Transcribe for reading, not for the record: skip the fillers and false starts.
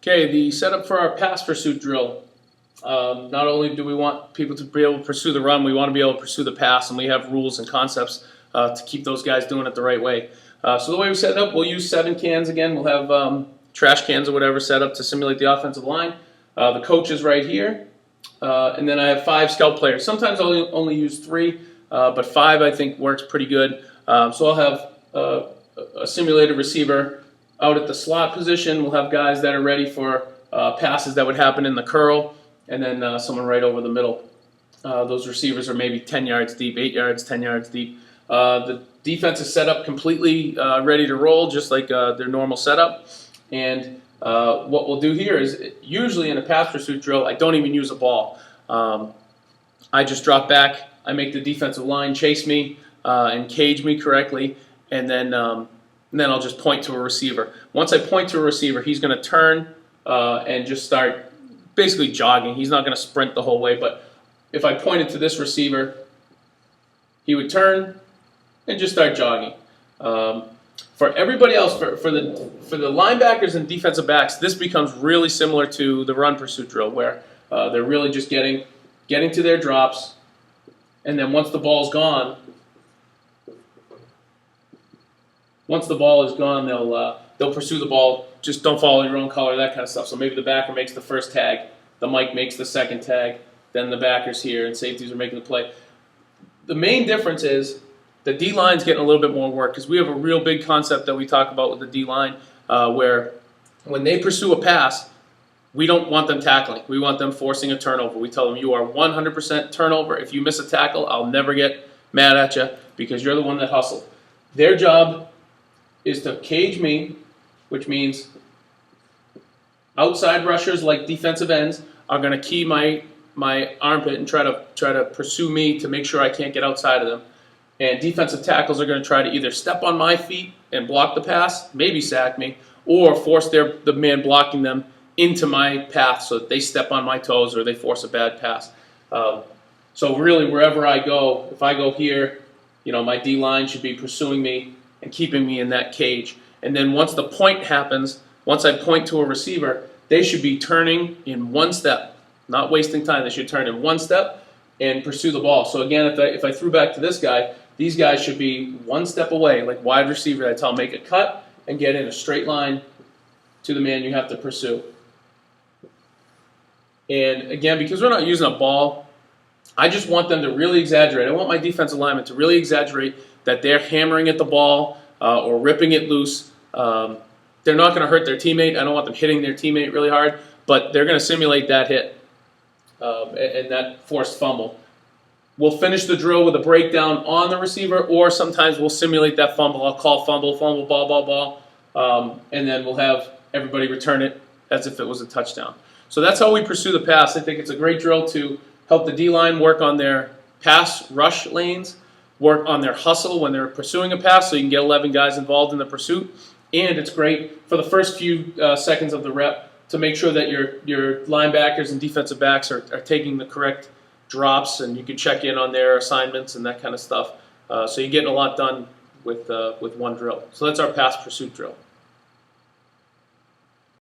Okay, the setup for our pass pursuit drill. Not only do we want people to be able to pursue the run, we want to be able to pursue the pass, and we have rules and concepts to keep those guys doing it the right way. So the way we set it up, we'll use 7 cans again. We'll have trash cans or whatever set up to simulate the offensive line. The coach is right here, and then I have 5 scout players. Sometimes I'll only use 3, but 5 I think works pretty good. So I'll have a simulated receiver out at the slot position. We'll have guys that are ready for passes that would happen in the curl, and then someone right over the middle. Those receivers are maybe 10 yards deep, 8 yards, 10 yards deep. The defense is set up completely ready to roll, just like their normal setup. And what we'll do here is, usually in a pass pursuit drill, I don't even use a ball. I just drop back, I make the defensive line chase me and cage me correctly, and then I'll just point to a receiver. Once I point to a receiver, he's going to turn and just start basically jogging. He's not going to sprint the whole way, but if I pointed to this receiver, he would turn and just start jogging. For everybody else, for the linebackers and defensive backs, this becomes really similar to the run pursuit drill, where they're really just getting to their drops, and then once the ball's gone, they'll pursue the ball. Just don't follow your own color, that kind of stuff. So maybe the backer makes the first tag, the Mike makes the second tag, then the backer's here, and safeties are making the play. The main difference is the D-line's getting a little bit more work, because we have a real big concept that we talk about with the D-line, where when they pursue a pass, we don't want them tackling. We want them forcing a turnover. We tell them, you are 100% turnover. If you miss a tackle, I'll never get mad at you because you're the one that hustled. Their job is to cage me, which means outside rushers like defensive ends are going to key my armpit and try to pursue me to make sure I can't get outside of them. And defensive tackles are going to try to either step on my feet and block the pass, maybe sack me, or force the man blocking them into my path so that they step on my toes or they force a bad pass. So really, wherever I go, if I go here, my D-line should be pursuing me and keeping me in that cage. And then once the point happens, once I point to a receiver, they should be turning in one step, not wasting time. They should turn in one step and pursue the ball. So again, if I threw back to this guy, these guys should be one step away, like wide receiver. I tell them, make a cut and get in a straight line to the man you have to pursue. And again, because we're not using a ball, I just want them to really exaggerate. I want my defensive linemen to really exaggerate that they're hammering at the ball or ripping it loose. They're not going to hurt their teammate. I don't want them hitting their teammate really hard, but they're going to simulate that hit and that forced fumble. We'll finish the drill with a breakdown on the receiver, or sometimes we'll simulate that fumble. I'll call fumble, ball, and then we'll have everybody return it as if it was a touchdown. So that's how we pursue the pass. I think it's a great drill to help the D-line work on their pass rush lanes, work on their hustle when they're pursuing a pass, so you can get 11 guys involved in the pursuit. And it's great for the first few seconds of the rep to make sure that your linebackers and defensive backs are taking the correct drops, and you can check in on their assignments and that kind of stuff. So you're getting a lot done with one drill. So that's our pass pursuit drill.